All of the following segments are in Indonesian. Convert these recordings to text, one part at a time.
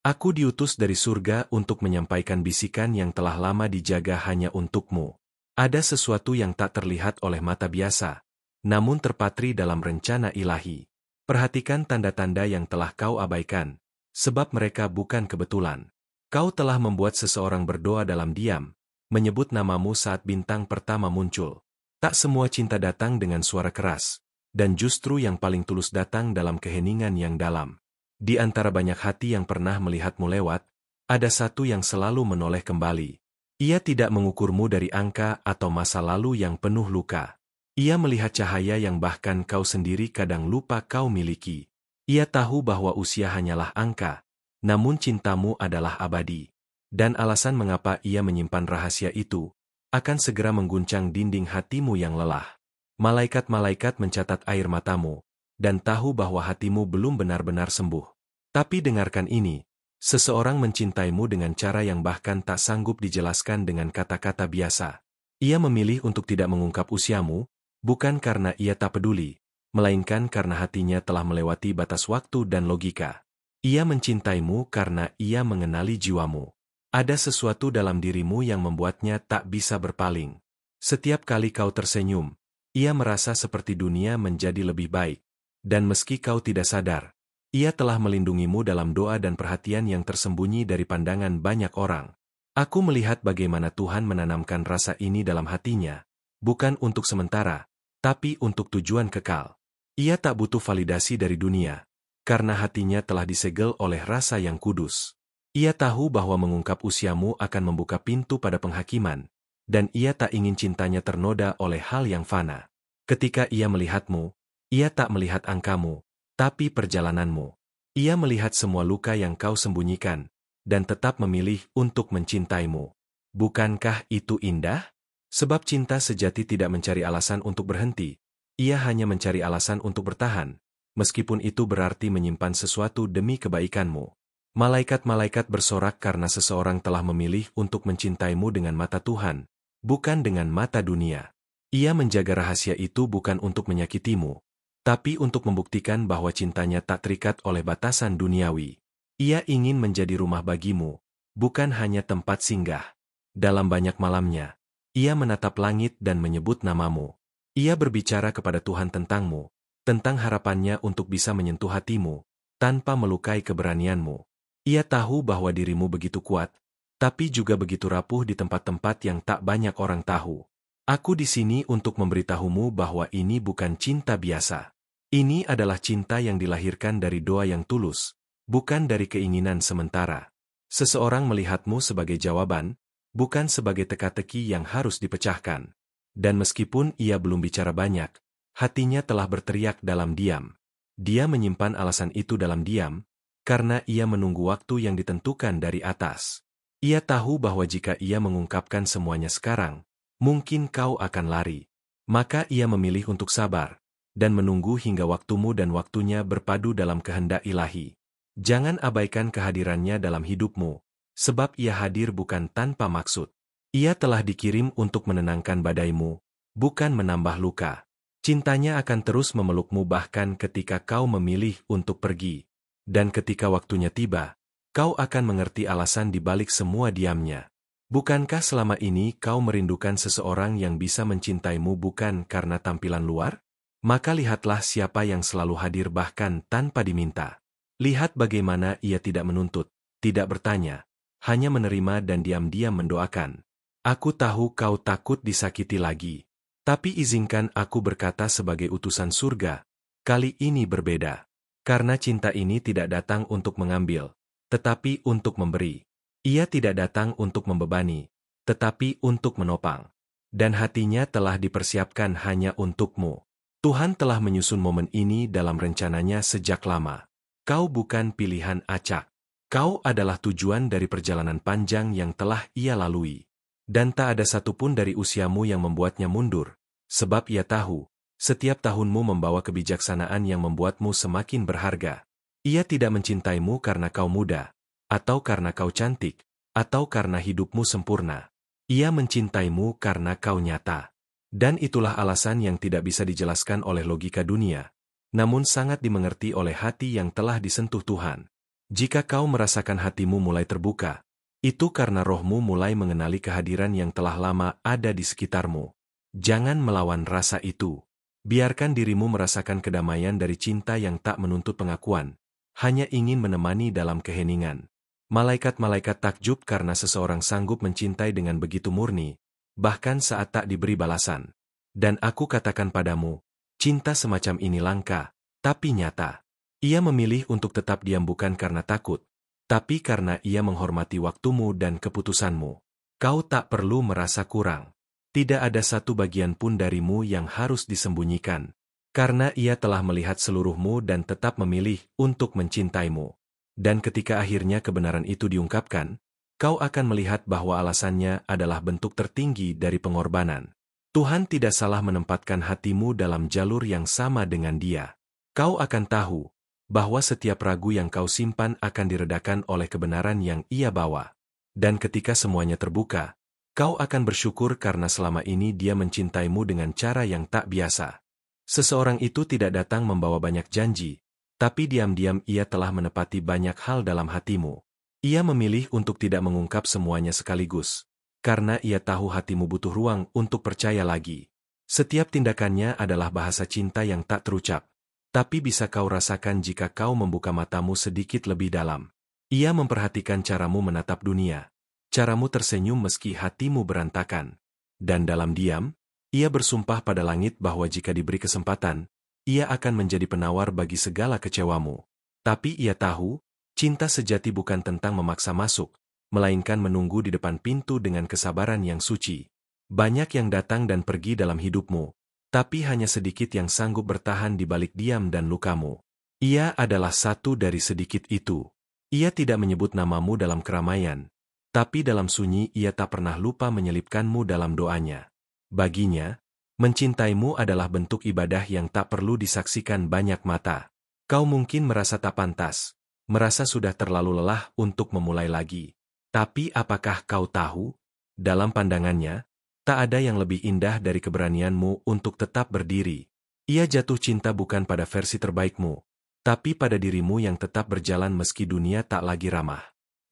Aku diutus dari surga untuk menyampaikan bisikan yang telah lama dijaga hanya untukmu. Ada sesuatu yang tak terlihat oleh mata biasa, namun terpatri dalam rencana ilahi. Perhatikan tanda-tanda yang telah kau abaikan, sebab mereka bukan kebetulan. Kau telah membuat seseorang berdoa dalam diam, menyebut namamu saat bintang pertama muncul. Tak semua cinta datang dengan suara keras, dan justru yang paling tulus datang dalam keheningan yang dalam. Di antara banyak hati yang pernah melihatmu lewat, ada satu yang selalu menoleh kembali. Ia tidak mengukurmu dari angka atau masa lalu yang penuh luka. Ia melihat cahaya yang bahkan kau sendiri kadang lupa kau miliki. Ia tahu bahwa usia hanyalah angka, namun cintamu adalah abadi. Dan alasan mengapa ia menyimpan rahasia itu, akan segera mengguncang dinding hatimu yang lelah. Malaikat-malaikat mencatat air matamu, dan tahu bahwa hatimu belum benar-benar sembuh. Tapi dengarkan ini, seseorang mencintaimu dengan cara yang bahkan tak sanggup dijelaskan dengan kata-kata biasa. Ia memilih untuk tidak mengungkap usiamu, bukan karena ia tak peduli, melainkan karena hatinya telah melewati batas waktu dan logika. Ia mencintaimu karena ia mengenali jiwamu. Ada sesuatu dalam dirimu yang membuatnya tak bisa berpaling. Setiap kali kau tersenyum, ia merasa seperti dunia menjadi lebih baik. Dan meski kau tidak sadar, ia telah melindungimu dalam doa dan perhatian yang tersembunyi dari pandangan banyak orang. Aku melihat bagaimana Tuhan menanamkan rasa ini dalam hatinya, bukan untuk sementara, tapi untuk tujuan kekal. Ia tak butuh validasi dari dunia, karena hatinya telah disegel oleh rasa yang kudus. Ia tahu bahwa mengungkap usiamu akan membuka pintu pada penghakiman, dan ia tak ingin cintanya ternoda oleh hal yang fana. Ketika ia melihatmu, ia tak melihat angkamu, tapi perjalananmu. Ia melihat semua luka yang kau sembunyikan, dan tetap memilih untuk mencintaimu. Bukankah itu indah? Sebab cinta sejati tidak mencari alasan untuk berhenti. Ia hanya mencari alasan untuk bertahan, meskipun itu berarti menyimpan sesuatu demi kebaikanmu. Malaikat-malaikat bersorak karena seseorang telah memilih untuk mencintaimu dengan mata Tuhan, bukan dengan mata dunia. Ia menjaga rahasia itu bukan untuk menyakitimu, tapi untuk membuktikan bahwa cintanya tak terikat oleh batasan duniawi. Ia ingin menjadi rumah bagimu, bukan hanya tempat singgah. Dalam banyak malamnya, ia menatap langit dan menyebut namamu. Ia berbicara kepada Tuhan tentangmu, tentang harapannya untuk bisa menyentuh hatimu, tanpa melukai keberanianmu. Ia tahu bahwa dirimu begitu kuat, tapi juga begitu rapuh di tempat-tempat yang tak banyak orang tahu. Aku di sini untuk memberitahumu bahwa ini bukan cinta biasa. Ini adalah cinta yang dilahirkan dari doa yang tulus, bukan dari keinginan sementara. Seseorang melihatmu sebagai jawaban, bukan sebagai teka-teki yang harus dipecahkan. Dan meskipun ia belum bicara banyak, hatinya telah berteriak dalam diam. Dia menyimpan alasan itu dalam diam, karena ia menunggu waktu yang ditentukan dari atas. Ia tahu bahwa jika ia mengungkapkan semuanya sekarang, mungkin kau akan lari. Maka ia memilih untuk sabar, dan menunggu hingga waktumu dan waktunya berpadu dalam kehendak ilahi. Jangan abaikan kehadirannya dalam hidupmu, sebab ia hadir bukan tanpa maksud. Ia telah dikirim untuk menenangkan badaimu, bukan menambah luka. Cintanya akan terus memelukmu bahkan ketika kau memilih untuk pergi. Dan ketika waktunya tiba, kau akan mengerti alasan di balik semua diamnya. Bukankah selama ini kau merindukan seseorang yang bisa mencintaimu bukan karena tampilan luar? Maka lihatlah siapa yang selalu hadir bahkan tanpa diminta. Lihat bagaimana ia tidak menuntut, tidak bertanya, hanya menerima dan diam-diam mendoakan. Aku tahu kau takut disakiti lagi. Tapi izinkan aku berkata sebagai utusan surga, kali ini berbeda. Karena cinta ini tidak datang untuk mengambil, tetapi untuk memberi. Ia tidak datang untuk membebani, tetapi untuk menopang. Dan hatinya telah dipersiapkan hanya untukmu. Tuhan telah menyusun momen ini dalam rencananya sejak lama. Kau bukan pilihan acak. Kau adalah tujuan dari perjalanan panjang yang telah ia lalui. Dan tak ada satupun dari usiamu yang membuatnya mundur. Sebab ia tahu, setiap tahunmu membawa kebijaksanaan yang membuatmu semakin berharga. Ia tidak mencintaimu karena kau muda, atau karena kau cantik, atau karena hidupmu sempurna. Ia mencintaimu karena kau nyata. Dan itulah alasan yang tidak bisa dijelaskan oleh logika dunia, namun sangat dimengerti oleh hati yang telah disentuh Tuhan. Jika kau merasakan hatimu mulai terbuka, itu karena rohmu mulai mengenali kehadiran yang telah lama ada di sekitarmu. Jangan melawan rasa itu. Biarkan dirimu merasakan kedamaian dari cinta yang tak menuntut pengakuan, hanya ingin menemani dalam keheningan. Malaikat-malaikat takjub karena seseorang sanggup mencintai dengan begitu murni, bahkan saat tak diberi balasan. Dan aku katakan padamu, cinta semacam ini langka, tapi nyata. Ia memilih untuk tetap diam bukan karena takut, tapi karena ia menghormati waktumu dan keputusanmu. Kau tak perlu merasa kurang. Tidak ada satu bagian pun darimu yang harus disembunyikan. Karena ia telah melihat seluruhmu dan tetap memilih untuk mencintaimu. Dan ketika akhirnya kebenaran itu diungkapkan, kau akan melihat bahwa alasannya adalah bentuk tertinggi dari pengorbanan. Tuhan tidak salah menempatkan hatimu dalam jalur yang sama dengan Dia. Kau akan tahu bahwa setiap ragu yang kau simpan akan diredakan oleh kebenaran yang Ia bawa. Dan ketika semuanya terbuka, kau akan bersyukur karena selama ini Dia mencintaimu dengan cara yang tak biasa. Seseorang itu tidak datang membawa banyak janji, tapi diam-diam ia telah menepati banyak hal dalam hatimu. Ia memilih untuk tidak mengungkap semuanya sekaligus, karena ia tahu hatimu butuh ruang untuk percaya lagi. Setiap tindakannya adalah bahasa cinta yang tak terucap. Tapi bisa kau rasakan jika kau membuka matamu sedikit lebih dalam. Ia memperhatikan caramu menatap dunia, caramu tersenyum meski hatimu berantakan. Dan dalam diam, ia bersumpah pada langit bahwa jika diberi kesempatan, ia akan menjadi penawar bagi segala kecewamu. Tapi ia tahu, cinta sejati bukan tentang memaksa masuk, melainkan menunggu di depan pintu dengan kesabaran yang suci. Banyak yang datang dan pergi dalam hidupmu, tapi hanya sedikit yang sanggup bertahan di balik diam dan lukamu. Ia adalah satu dari sedikit itu. Ia tidak menyebut namamu dalam keramaian, tapi dalam sunyi ia tak pernah lupa menyelipkanmu dalam doanya. Baginya, mencintaimu adalah bentuk ibadah yang tak perlu disaksikan banyak mata. Kau mungkin merasa tak pantas, merasa sudah terlalu lelah untuk memulai lagi. Tapi apakah kau tahu? Dalam pandangannya, tak ada yang lebih indah dari keberanianmu untuk tetap berdiri. Ia jatuh cinta bukan pada versi terbaikmu, tapi pada dirimu yang tetap berjalan meski dunia tak lagi ramah.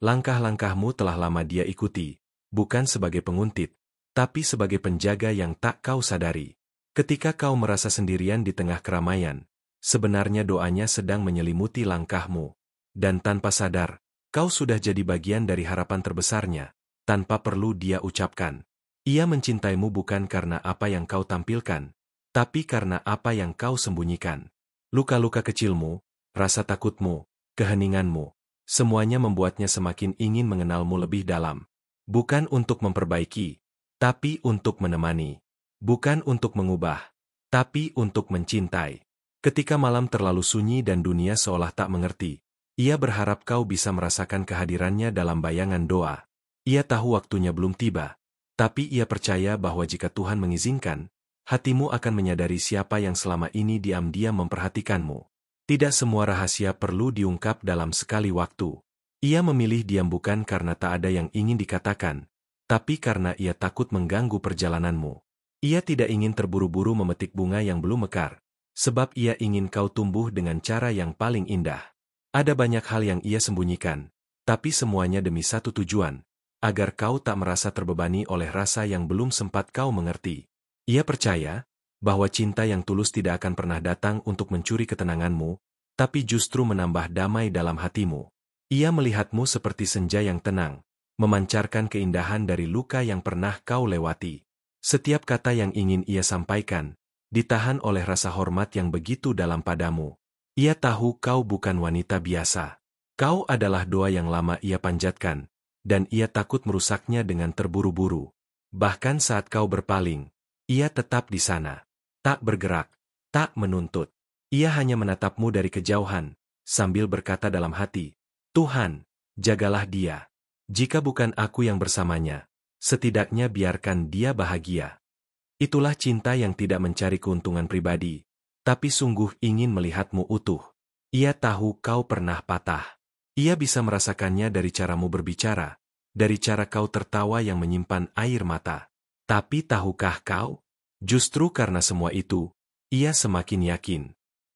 Langkah-langkahmu telah lama Dia ikuti, bukan sebagai penguntit, tapi sebagai penjaga yang tak kau sadari. Ketika kau merasa sendirian di tengah keramaian, sebenarnya doanya sedang menyelimuti langkahmu. Dan tanpa sadar, kau sudah jadi bagian dari harapan terbesarnya, tanpa perlu Dia ucapkan. Ia mencintaimu bukan karena apa yang kau tampilkan, tapi karena apa yang kau sembunyikan. Luka-luka kecilmu, rasa takutmu, keheninganmu, semuanya membuatnya semakin ingin mengenalmu lebih dalam. Bukan untuk memperbaiki, tapi untuk menemani. Bukan untuk mengubah, tapi untuk mencintai. Ketika malam terlalu sunyi dan dunia seolah tak mengerti, ia berharap kau bisa merasakan kehadirannya dalam bayangan doa. Ia tahu waktunya belum tiba. Tapi ia percaya bahwa jika Tuhan mengizinkan, hatimu akan menyadari siapa yang selama ini diam-diam memperhatikanmu. Tidak semua rahasia perlu diungkap dalam sekali waktu. Ia memilih diam bukan karena tak ada yang ingin dikatakan, tapi karena ia takut mengganggu perjalananmu. Ia tidak ingin terburu-buru memetik bunga yang belum mekar, sebab ia ingin kau tumbuh dengan cara yang paling indah. Ada banyak hal yang ia sembunyikan, tapi semuanya demi satu tujuan, agar kau tak merasa terbebani oleh rasa yang belum sempat kau mengerti. Ia percaya bahwa cinta yang tulus tidak akan pernah datang untuk mencuri ketenanganmu, tapi justru menambah damai dalam hatimu. Ia melihatmu seperti senja yang tenang, memancarkan keindahan dari luka yang pernah kau lewati. Setiap kata yang ingin ia sampaikan, ditahan oleh rasa hormat yang begitu dalam padamu. Ia tahu kau bukan wanita biasa. Kau adalah doa yang lama ia panjatkan, dan ia takut merusaknya dengan terburu-buru. Bahkan saat kau berpaling, ia tetap di sana. Tak bergerak, tak menuntut. Ia hanya menatapmu dari kejauhan, sambil berkata dalam hati, Tuhan, jagalah dia. Jika bukan aku yang bersamanya, setidaknya biarkan dia bahagia. Itulah cinta yang tidak mencari keuntungan pribadi, tapi sungguh ingin melihatmu utuh. Ia tahu kau pernah patah. Ia bisa merasakannya dari caramu berbicara, dari cara kau tertawa yang menyimpan air mata. Tapi tahukah kau? Justru karena semua itu, ia semakin yakin.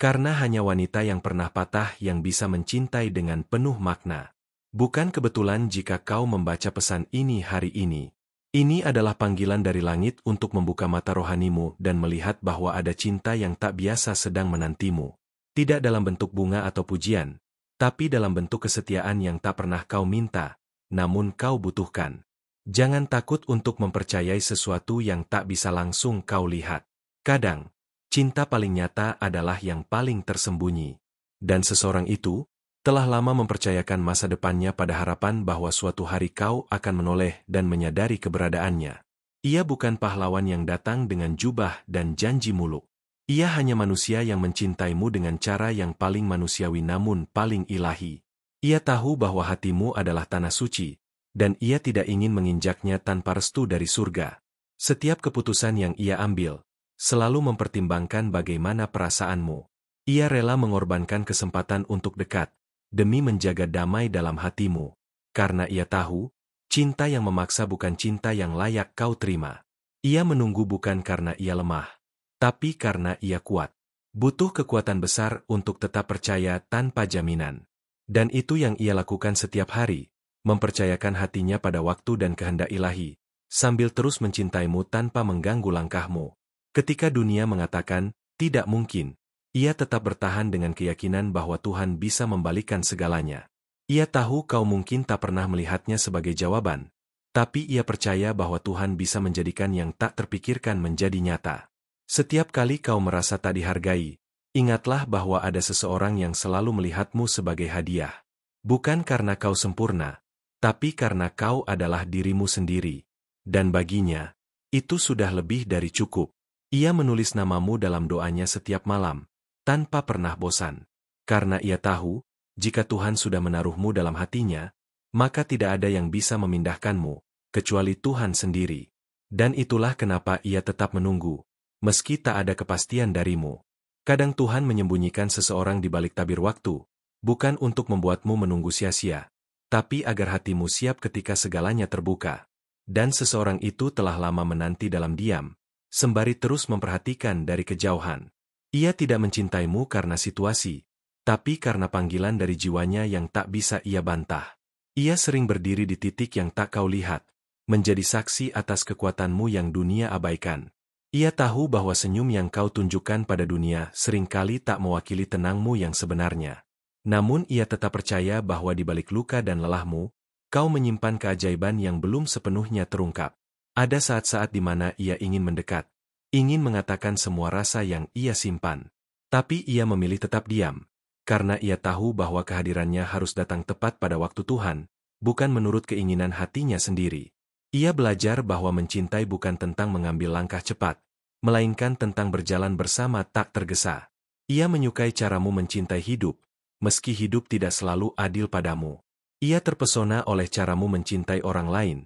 Karena hanya wanita yang pernah patah yang bisa mencintai dengan penuh makna. Bukan kebetulan jika kau membaca pesan ini hari ini. Ini adalah panggilan dari langit untuk membuka mata rohanimu dan melihat bahwa ada cinta yang tak biasa sedang menantimu. Tidak dalam bentuk bunga atau pujian, tapi dalam bentuk kesetiaan yang tak pernah kau minta, namun kau butuhkan. Jangan takut untuk mempercayai sesuatu yang tak bisa langsung kau lihat. Kadang, cinta paling nyata adalah yang paling tersembunyi. Dan seseorang itu telah lama mempercayakan masa depannya pada harapan bahwa suatu hari kau akan menoleh dan menyadari keberadaannya. Ia bukan pahlawan yang datang dengan jubah dan janji muluk. Ia hanya manusia yang mencintaimu dengan cara yang paling manusiawi namun paling ilahi. Ia tahu bahwa hatimu adalah tanah suci, dan ia tidak ingin menginjaknya tanpa restu dari surga. Setiap keputusan yang ia ambil selalu mempertimbangkan bagaimana perasaanmu. Ia rela mengorbankan kesempatan untuk dekat, demi menjaga damai dalam hatimu. Karena ia tahu, cinta yang memaksa bukan cinta yang layak kau terima. Ia menunggu bukan karena ia lemah, tapi karena ia kuat. Butuh kekuatan besar untuk tetap percaya tanpa jaminan. Dan itu yang ia lakukan setiap hari, mempercayakan hatinya pada waktu dan kehendak ilahi, sambil terus mencintaimu tanpa mengganggu langkahmu. Ketika dunia mengatakan, tidak mungkin, ia tetap bertahan dengan keyakinan bahwa Tuhan bisa membalikkan segalanya. Ia tahu kau mungkin tak pernah melihatnya sebagai jawaban, tapi ia percaya bahwa Tuhan bisa menjadikan yang tak terpikirkan menjadi nyata. Setiap kali kau merasa tak dihargai, ingatlah bahwa ada seseorang yang selalu melihatmu sebagai hadiah. Bukan karena kau sempurna, tapi karena kau adalah dirimu sendiri. Dan baginya, itu sudah lebih dari cukup. Ia menulis namamu dalam doanya setiap malam, tanpa pernah bosan. Karena ia tahu, jika Tuhan sudah menaruhmu dalam hatinya, maka tidak ada yang bisa memindahkanmu, kecuali Tuhan sendiri. Dan itulah kenapa ia tetap menunggu, meski tak ada kepastian darimu. Kadang Tuhan menyembunyikan seseorang di balik tabir waktu, bukan untuk membuatmu menunggu sia-sia, tapi agar hatimu siap ketika segalanya terbuka. Dan seseorang itu telah lama menanti dalam diam, sembari terus memperhatikan dari kejauhan. Ia tidak mencintaimu karena situasi, tapi karena panggilan dari jiwanya yang tak bisa ia bantah. Ia sering berdiri di titik yang tak kau lihat, menjadi saksi atas kekuatanmu yang dunia abaikan. Ia tahu bahwa senyum yang kau tunjukkan pada dunia seringkali tak mewakili tenangmu yang sebenarnya. Namun ia tetap percaya bahwa di balik luka dan lelahmu, kau menyimpan keajaiban yang belum sepenuhnya terungkap. Ada saat-saat di mana ia ingin mendekat, ingin mengatakan semua rasa yang ia simpan. Tapi ia memilih tetap diam, karena ia tahu bahwa kehadirannya harus datang tepat pada waktu Tuhan, bukan menurut keinginan hatinya sendiri. Ia belajar bahwa mencintai bukan tentang mengambil langkah cepat, melainkan tentang berjalan bersama tak tergesa. Ia menyukai caramu mencintai hidup, meski hidup tidak selalu adil padamu. Ia terpesona oleh caramu mencintai orang lain,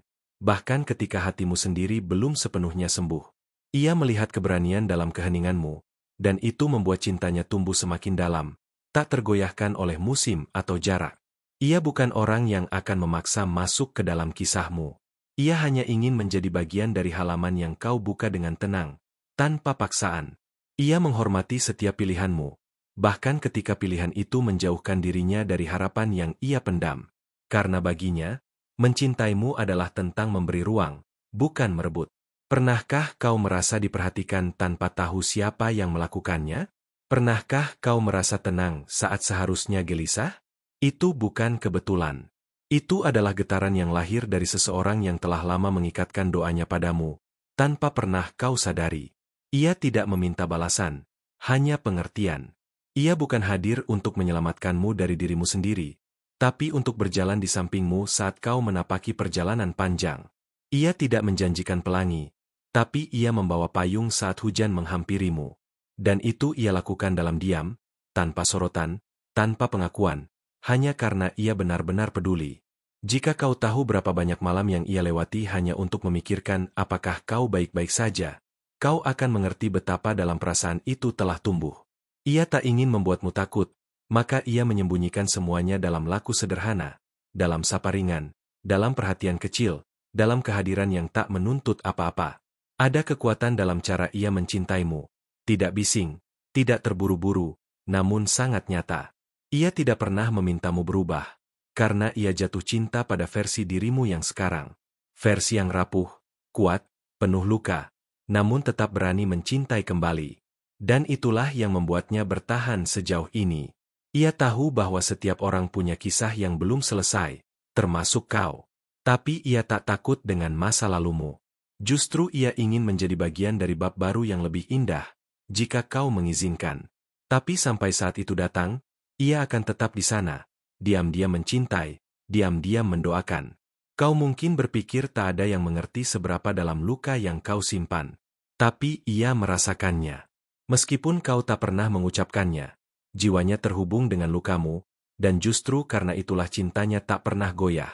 bahkan ketika hatimu sendiri belum sepenuhnya sembuh. Ia melihat keberanian dalam keheninganmu, dan itu membuat cintanya tumbuh semakin dalam, tak tergoyahkan oleh musim atau jarak. Ia bukan orang yang akan memaksa masuk ke dalam kisahmu. Ia hanya ingin menjadi bagian dari halaman yang kau buka dengan tenang, tanpa paksaan. Ia menghormati setiap pilihanmu, bahkan ketika pilihan itu menjauhkan dirinya dari harapan yang ia pendam. Karena baginya, mencintaimu adalah tentang memberi ruang, bukan merebut. Pernahkah kau merasa diperhatikan tanpa tahu siapa yang melakukannya? Pernahkah kau merasa tenang saat seharusnya gelisah? Itu bukan kebetulan. Itu adalah getaran yang lahir dari seseorang yang telah lama mengikatkan doanya padamu, tanpa pernah kau sadari. Ia tidak meminta balasan, hanya pengertian. Ia bukan hadir untuk menyelamatkanmu dari dirimu sendiri, tapi untuk berjalan di sampingmu saat kau menapaki perjalanan panjang. Ia tidak menjanjikan pelangi, tapi ia membawa payung saat hujan menghampirimu. Dan itu ia lakukan dalam diam, tanpa sorotan, tanpa pengakuan, hanya karena ia benar-benar peduli. Jika kau tahu berapa banyak malam yang ia lewati hanya untuk memikirkan apakah kau baik-baik saja, kau akan mengerti betapa dalam perasaan itu telah tumbuh. Ia tak ingin membuatmu takut, maka ia menyembunyikan semuanya dalam laku sederhana, dalam sapa ringan, dalam perhatian kecil, dalam kehadiran yang tak menuntut apa-apa. Ada kekuatan dalam cara ia mencintaimu, tidak bising, tidak terburu-buru, namun sangat nyata. Ia tidak pernah memintamu berubah, karena ia jatuh cinta pada versi dirimu yang sekarang. Versi yang rapuh, kuat, penuh luka, namun tetap berani mencintai kembali. Dan itulah yang membuatnya bertahan sejauh ini. Ia tahu bahwa setiap orang punya kisah yang belum selesai, termasuk kau. Tapi ia tak takut dengan masa lalumu. Justru ia ingin menjadi bagian dari bab baru yang lebih indah, jika kau mengizinkan. Tapi sampai saat itu datang, ia akan tetap di sana, diam-diam mencintai, diam-diam mendoakan. Kau mungkin berpikir tak ada yang mengerti seberapa dalam luka yang kau simpan. Tapi ia merasakannya. Meskipun kau tak pernah mengucapkannya, jiwanya terhubung dengan lukamu, dan justru karena itulah cintanya tak pernah goyah.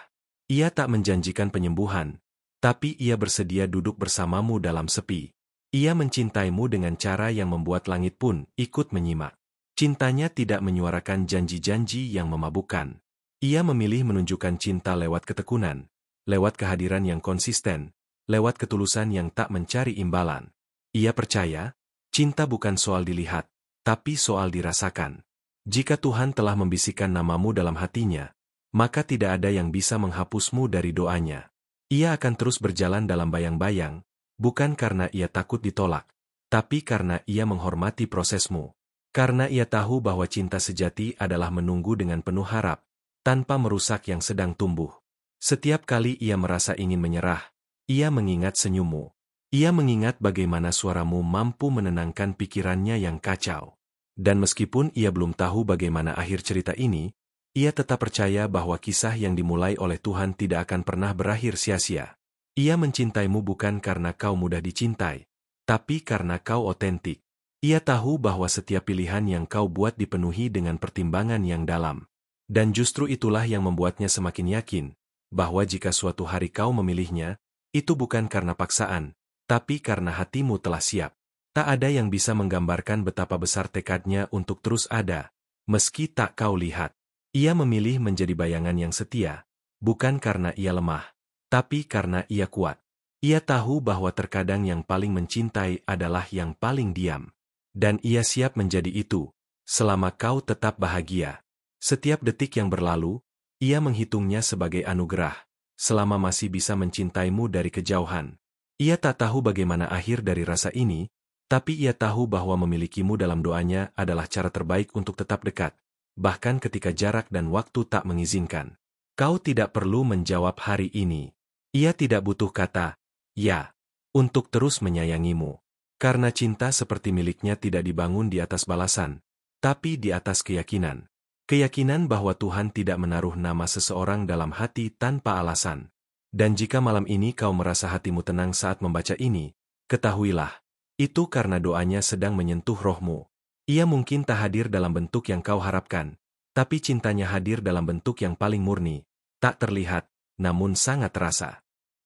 Ia tak menjanjikan penyembuhan, tapi ia bersedia duduk bersamamu dalam sepi. Ia mencintaimu dengan cara yang membuat langit pun ikut menyimak. Cintanya tidak menyuarakan janji-janji yang memabukkan. Ia memilih menunjukkan cinta lewat ketekunan, lewat kehadiran yang konsisten, lewat ketulusan yang tak mencari imbalan. Ia percaya, cinta bukan soal dilihat, tapi soal dirasakan. Jika Tuhan telah membisikkan namamu dalam hatinya, maka tidak ada yang bisa menghapusmu dari doanya. Ia akan terus berjalan dalam bayang-bayang, bukan karena ia takut ditolak, tapi karena ia menghormati prosesmu. Karena ia tahu bahwa cinta sejati adalah menunggu dengan penuh harap, tanpa merusak yang sedang tumbuh. Setiap kali ia merasa ingin menyerah, ia mengingat senyummu. Ia mengingat bagaimana suaramu mampu menenangkan pikirannya yang kacau. Dan meskipun ia belum tahu bagaimana akhir cerita ini, ia tetap percaya bahwa kisah yang dimulai oleh Tuhan tidak akan pernah berakhir sia-sia. Ia mencintaimu bukan karena kau mudah dicintai, tapi karena kau otentik. Ia tahu bahwa setiap pilihan yang kau buat dipenuhi dengan pertimbangan yang dalam. Dan justru itulah yang membuatnya semakin yakin, bahwa jika suatu hari kau memilihnya, itu bukan karena paksaan, tapi karena hatimu telah siap. Tak ada yang bisa menggambarkan betapa besar tekadnya untuk terus ada, meski tak kau lihat. Ia memilih menjadi bayangan yang setia, bukan karena ia lemah, tapi karena ia kuat. Ia tahu bahwa terkadang yang paling mencintai adalah yang paling diam. Dan ia siap menjadi itu, selama kau tetap bahagia. Setiap detik yang berlalu, ia menghitungnya sebagai anugerah, selama masih bisa mencintaimu dari kejauhan. Ia tak tahu bagaimana akhir dari rasa ini, tapi ia tahu bahwa memilikimu dalam doanya adalah cara terbaik untuk tetap dekat. Bahkan ketika jarak dan waktu tak mengizinkan. Kau tidak perlu menjawab hari ini. Ia tidak butuh kata, ya, untuk terus menyayangimu. Karena cinta seperti miliknya tidak dibangun di atas balasan, tapi di atas keyakinan. Keyakinan bahwa Tuhan tidak menaruh nama seseorang dalam hati tanpa alasan. Dan jika malam ini kau merasa hatimu tenang saat membaca ini, ketahuilah, itu karena doanya sedang menyentuh rohmu. Ia mungkin tak hadir dalam bentuk yang kau harapkan, tapi cintanya hadir dalam bentuk yang paling murni, tak terlihat, namun sangat terasa.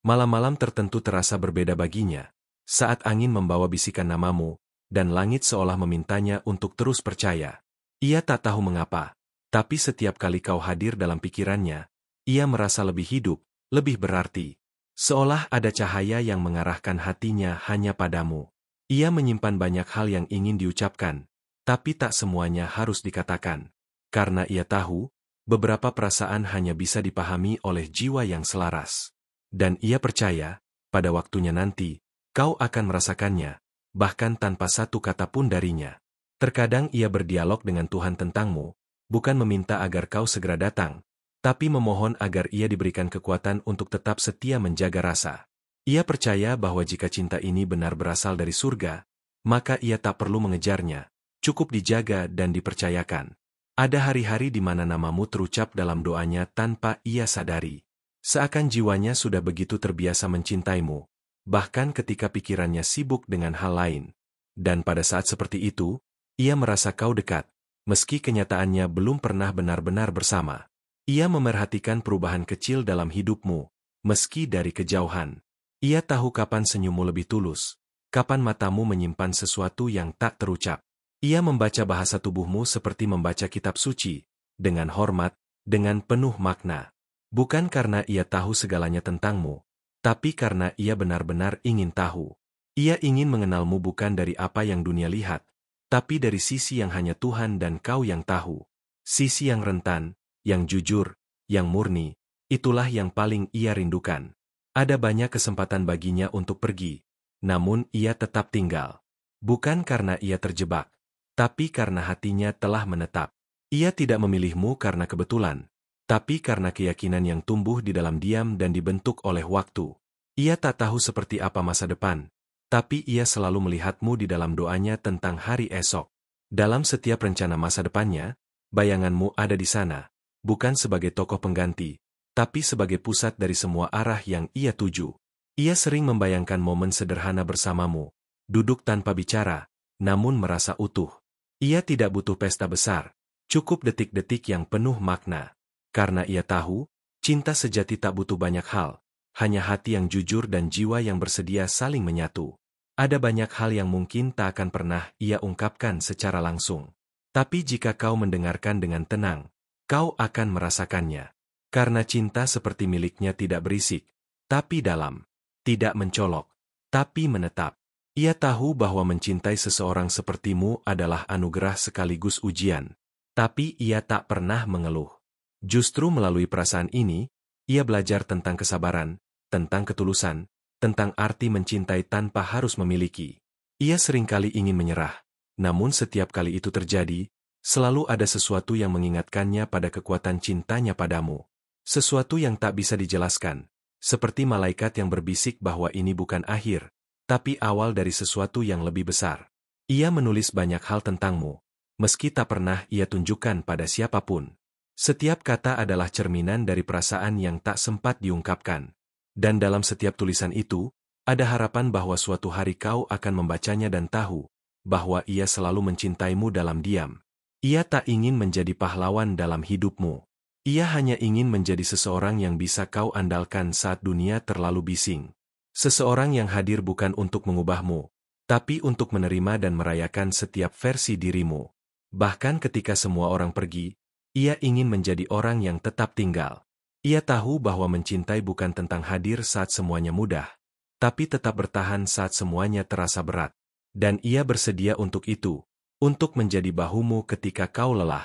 Malam-malam tertentu terasa berbeda baginya, saat angin membawa bisikan namamu, dan langit seolah memintanya untuk terus percaya. Ia tak tahu mengapa, tapi setiap kali kau hadir dalam pikirannya, ia merasa lebih hidup, lebih berarti. Seolah ada cahaya yang mengarahkan hatinya hanya padamu. Ia menyimpan banyak hal yang ingin diucapkan, tapi tak semuanya harus dikatakan. Karena ia tahu, beberapa perasaan hanya bisa dipahami oleh jiwa yang selaras. Dan ia percaya, pada waktunya nanti, kau akan merasakannya, bahkan tanpa satu kata pun darinya. Terkadang ia berdialog dengan Tuhan tentangmu, bukan meminta agar kau segera datang, tapi memohon agar ia diberikan kekuatan untuk tetap setia menjaga rasa. Ia percaya bahwa jika cinta ini benar berasal dari surga, maka ia tak perlu mengejarnya, cukup dijaga dan dipercayakan. Ada hari-hari di mana namamu terucap dalam doanya tanpa ia sadari. Seakan jiwanya sudah begitu terbiasa mencintaimu, bahkan ketika pikirannya sibuk dengan hal lain. Dan pada saat seperti itu, ia merasa kau dekat, meski kenyataannya belum pernah benar-benar bersama. Ia memerhatikan perubahan kecil dalam hidupmu, meski dari kejauhan. Ia tahu kapan senyummu lebih tulus, kapan matamu menyimpan sesuatu yang tak terucap. Ia membaca bahasa tubuhmu seperti membaca kitab suci, dengan hormat, dengan penuh makna. Bukan karena ia tahu segalanya tentangmu, tapi karena ia benar-benar ingin tahu. Ia ingin mengenalmu bukan dari apa yang dunia lihat, tapi dari sisi yang hanya Tuhan dan kau yang tahu. Sisi yang rentan, yang jujur, yang murni, itulah yang paling ia rindukan. Ada banyak kesempatan baginya untuk pergi, namun ia tetap tinggal. Bukan karena ia terjebak, tapi karena hatinya telah menetap. Ia tidak memilihmu karena kebetulan, tapi karena keyakinan yang tumbuh di dalam diam dan dibentuk oleh waktu. Ia tak tahu seperti apa masa depan, tapi ia selalu melihatmu di dalam doanya tentang hari esok. Dalam setiap rencana masa depannya, bayanganmu ada di sana, bukan sebagai tokoh pengganti, tapi sebagai pusat dari semua arah yang ia tuju. Ia sering membayangkan momen sederhana bersamamu, duduk tanpa bicara, namun merasa utuh. Ia tidak butuh pesta besar, cukup detik-detik yang penuh makna. Karena ia tahu, cinta sejati tak butuh banyak hal, hanya hati yang jujur dan jiwa yang bersedia saling menyatu. Ada banyak hal yang mungkin tak akan pernah ia ungkapkan secara langsung. Tapi jika kau mendengarkan dengan tenang, kau akan merasakannya. Karena cinta seperti miliknya tidak berisik, tapi dalam. Tidak mencolok, tapi menetap. Ia tahu bahwa mencintai seseorang sepertimu adalah anugerah sekaligus ujian. Tapi ia tak pernah mengeluh. Justru melalui perasaan ini, ia belajar tentang kesabaran, tentang ketulusan, tentang arti mencintai tanpa harus memiliki. Ia seringkali ingin menyerah, namun setiap kali itu terjadi, selalu ada sesuatu yang mengingatkannya pada kekuatan cintanya padamu. Sesuatu yang tak bisa dijelaskan, seperti malaikat yang berbisik bahwa ini bukan akhir, tapi awal dari sesuatu yang lebih besar. Ia menulis banyak hal tentangmu, meski tak pernah ia tunjukkan pada siapapun. Setiap kata adalah cerminan dari perasaan yang tak sempat diungkapkan. Dan dalam setiap tulisan itu, ada harapan bahwa suatu hari kau akan membacanya dan tahu bahwa ia selalu mencintaimu dalam diam. Ia tak ingin menjadi pahlawan dalam hidupmu. Ia hanya ingin menjadi seseorang yang bisa kau andalkan saat dunia terlalu bising. Seseorang yang hadir bukan untuk mengubahmu, tapi untuk menerima dan merayakan setiap versi dirimu. Bahkan ketika semua orang pergi, ia ingin menjadi orang yang tetap tinggal. Ia tahu bahwa mencintai bukan tentang hadir saat semuanya mudah, tapi tetap bertahan saat semuanya terasa berat. Dan ia bersedia untuk itu, untuk menjadi bahumu ketika kau lelah.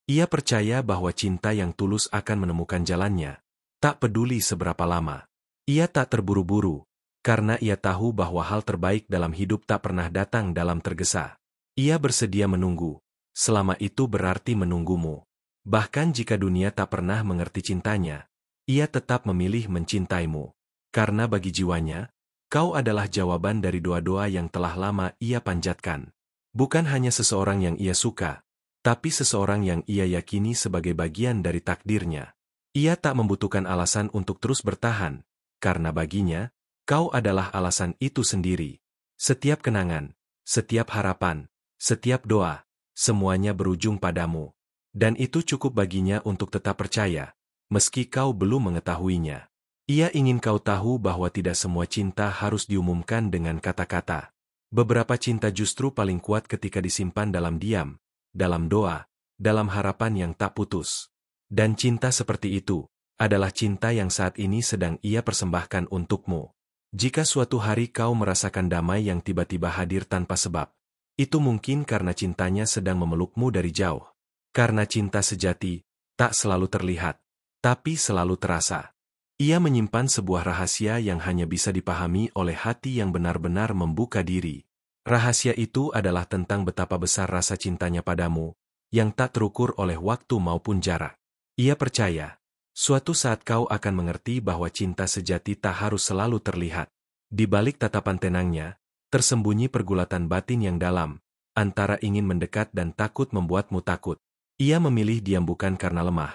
Ia percaya bahwa cinta yang tulus akan menemukan jalannya, tak peduli seberapa lama. Ia tak terburu-buru, karena ia tahu bahwa hal terbaik dalam hidup tak pernah datang dalam tergesa. Ia bersedia menunggu, selama itu berarti menunggumu. Bahkan jika dunia tak pernah mengerti cintanya, ia tetap memilih mencintaimu. Karena bagi jiwanya, kau adalah jawaban dari doa-doa yang telah lama ia panjatkan. Bukan hanya seseorang yang ia suka, tapi seseorang yang ia yakini sebagai bagian dari takdirnya. Ia tak membutuhkan alasan untuk terus bertahan, karena baginya, kau adalah alasan itu sendiri. Setiap kenangan, setiap harapan, setiap doa, semuanya berujung padamu. Dan itu cukup baginya untuk tetap percaya, meski kau belum mengetahuinya. Ia ingin kau tahu bahwa tidak semua cinta harus diumumkan dengan kata-kata. Beberapa cinta justru paling kuat ketika disimpan dalam diam, dalam doa, dalam harapan yang tak putus. Dan cinta seperti itu adalah cinta yang saat ini sedang ia persembahkan untukmu. Jika suatu hari kau merasakan damai yang tiba-tiba hadir tanpa sebab, itu mungkin karena cintanya sedang memelukmu dari jauh. Karena cinta sejati tak selalu terlihat, tapi selalu terasa. Ia menyimpan sebuah rahasia yang hanya bisa dipahami oleh hati yang benar-benar membuka diri. Rahasia itu adalah tentang betapa besar rasa cintanya padamu, yang tak terukur oleh waktu maupun jarak. Ia percaya, suatu saat kau akan mengerti bahwa cinta sejati tak harus selalu terlihat. Di balik tatapan tenangnya, tersembunyi pergulatan batin yang dalam, antara ingin mendekat dan takut membuatmu takut. Ia memilih diam bukan karena lemah,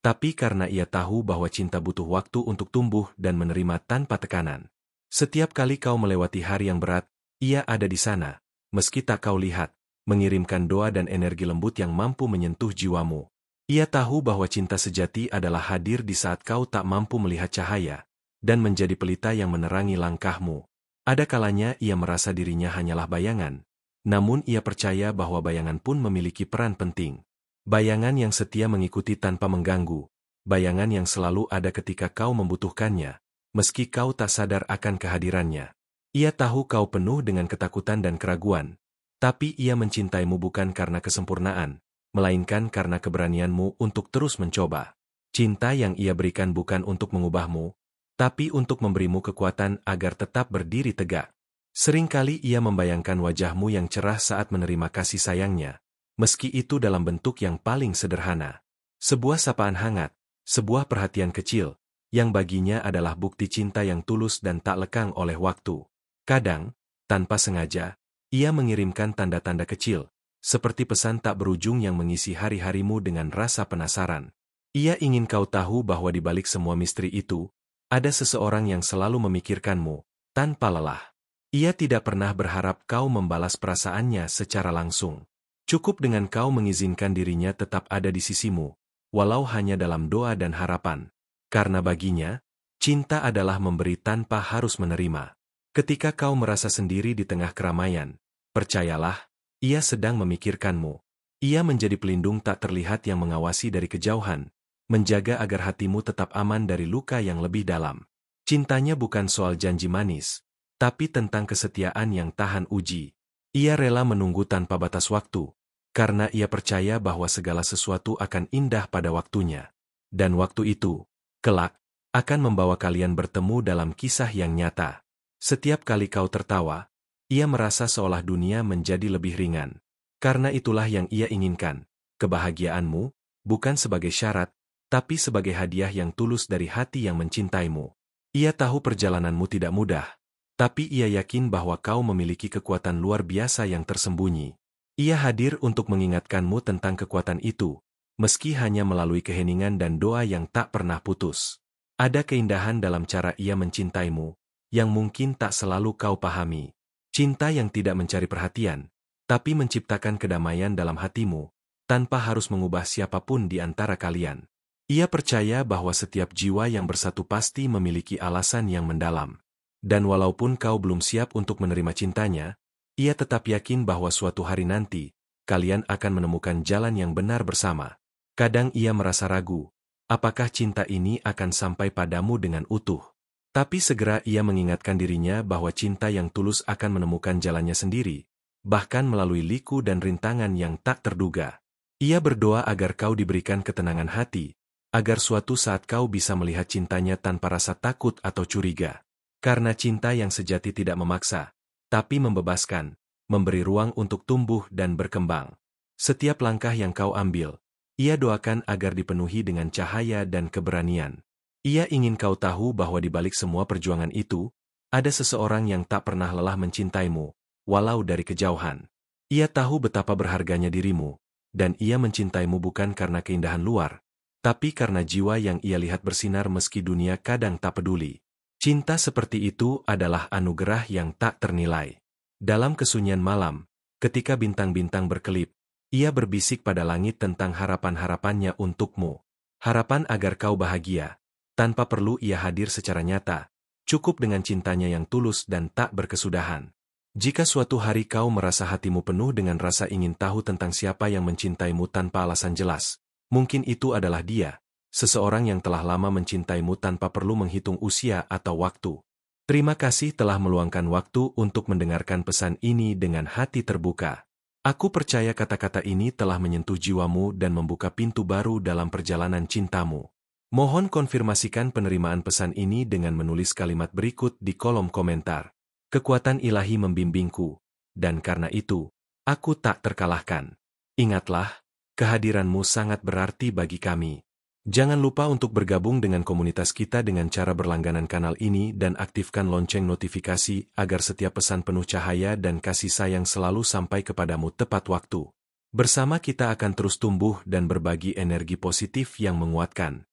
tapi karena ia tahu bahwa cinta butuh waktu untuk tumbuh dan menerima tanpa tekanan. Setiap kali kau melewati hari yang berat, ia ada di sana, meski tak kau lihat, mengirimkan doa dan energi lembut yang mampu menyentuh jiwamu. Ia tahu bahwa cinta sejati adalah hadir di saat kau tak mampu melihat cahaya, dan menjadi pelita yang menerangi langkahmu. Ada kalanya ia merasa dirinya hanyalah bayangan, namun ia percaya bahwa bayangan pun memiliki peran penting. Bayangan yang setia mengikuti tanpa mengganggu, bayangan yang selalu ada ketika kau membutuhkannya, meski kau tak sadar akan kehadirannya. Ia tahu kau penuh dengan ketakutan dan keraguan, Tapi ia mencintaimu bukan karena kesempurnaan, melainkan karena keberanianmu untuk terus mencoba. Cinta yang ia berikan bukan untuk mengubahmu, tapi untuk memberimu kekuatan agar tetap berdiri tegak. Seringkali ia membayangkan wajahmu yang cerah saat menerima kasih sayangnya, meski itu dalam bentuk yang paling sederhana. Sebuah sapaan hangat, sebuah perhatian kecil, yang baginya adalah bukti cinta yang tulus dan tak lekang oleh waktu. Kadang, tanpa sengaja, ia mengirimkan tanda-tanda kecil, seperti pesan tak berujung yang mengisi hari-harimu dengan rasa penasaran. Ia ingin kau tahu bahwa di balik semua misteri itu, ada seseorang yang selalu memikirkanmu, tanpa lelah. Ia tidak pernah berharap kau membalas perasaannya secara langsung. Cukup dengan kau mengizinkan dirinya tetap ada di sisimu, walau hanya dalam doa dan harapan. Karena baginya, cinta adalah memberi tanpa harus menerima. Ketika kau merasa sendiri di tengah keramaian, percayalah, ia sedang memikirkanmu. Ia menjadi pelindung tak terlihat yang mengawasi dari kejauhan, menjaga agar hatimu tetap aman dari luka yang lebih dalam. Cintanya bukan soal janji manis, tapi tentang kesetiaan yang tahan uji. Ia rela menunggu tanpa batas waktu, karena ia percaya bahwa segala sesuatu akan indah pada waktunya. Dan waktu itu, kelak, akan membawa kalian bertemu dalam kisah yang nyata. Setiap kali kau tertawa, ia merasa seolah dunia menjadi lebih ringan. Karena itulah yang ia inginkan, kebahagiaanmu, bukan sebagai syarat, tapi sebagai hadiah yang tulus dari hati yang mencintaimu. Ia tahu perjalananmu tidak mudah, tapi ia yakin bahwa kau memiliki kekuatan luar biasa yang tersembunyi. Ia hadir untuk mengingatkanmu tentang kekuatan itu, meski hanya melalui keheningan dan doa yang tak pernah putus. Ada keindahan dalam cara ia mencintaimu, yang mungkin tak selalu kau pahami. Cinta yang tidak mencari perhatian, tapi menciptakan kedamaian dalam hatimu, tanpa harus mengubah siapapun di antara kalian. Ia percaya bahwa setiap jiwa yang bersatu pasti memiliki alasan yang mendalam. Dan walaupun kau belum siap untuk menerima cintanya, ia tetap yakin bahwa suatu hari nanti, kalian akan menemukan jalan yang benar bersama. Kadang ia merasa ragu, apakah cinta ini akan sampai padamu dengan utuh? Tapi segera ia mengingatkan dirinya bahwa cinta yang tulus akan menemukan jalannya sendiri, bahkan melalui liku dan rintangan yang tak terduga. Ia berdoa agar kau diberikan ketenangan hati, agar suatu saat kau bisa melihat cintanya tanpa rasa takut atau curiga. Karena cinta yang sejati tidak memaksa, tapi membebaskan, memberi ruang untuk tumbuh dan berkembang. Setiap langkah yang kau ambil, ia doakan agar dipenuhi dengan cahaya dan keberanian. Ia ingin kau tahu bahwa di balik semua perjuangan itu, ada seseorang yang tak pernah lelah mencintaimu, walau dari kejauhan. Ia tahu betapa berharganya dirimu, dan ia mencintaimu bukan karena keindahan luar, tapi karena jiwa yang ia lihat bersinar meski dunia kadang tak peduli. Cinta seperti itu adalah anugerah yang tak ternilai. Dalam kesunyian malam, ketika bintang-bintang berkelip, ia berbisik pada langit tentang harapan-harapannya untukmu. Harapan agar kau bahagia. Tanpa perlu ia hadir secara nyata, cukup dengan cintanya yang tulus dan tak berkesudahan. Jika suatu hari kau merasa hatimu penuh dengan rasa ingin tahu tentang siapa yang mencintaimu tanpa alasan jelas, mungkin itu adalah dia, seseorang yang telah lama mencintaimu tanpa perlu menghitung usia atau waktu. Terima kasih telah meluangkan waktu untuk mendengarkan pesan ini dengan hati terbuka. Aku percaya kata-kata ini telah menyentuh jiwamu dan membuka pintu baru dalam perjalanan cintamu. Mohon konfirmasikan penerimaan pesan ini dengan menulis kalimat berikut di kolom komentar. Kekuatan ilahi membimbingku, dan karena itu, aku tak terkalahkan. Ingatlah, kehadiranmu sangat berarti bagi kami. Jangan lupa untuk bergabung dengan komunitas kita dengan cara berlangganan kanal ini dan aktifkan lonceng notifikasi agar setiap pesan penuh cahaya dan kasih sayang selalu sampai kepadamu tepat waktu. Bersama kita akan terus tumbuh dan berbagi energi positif yang menguatkan.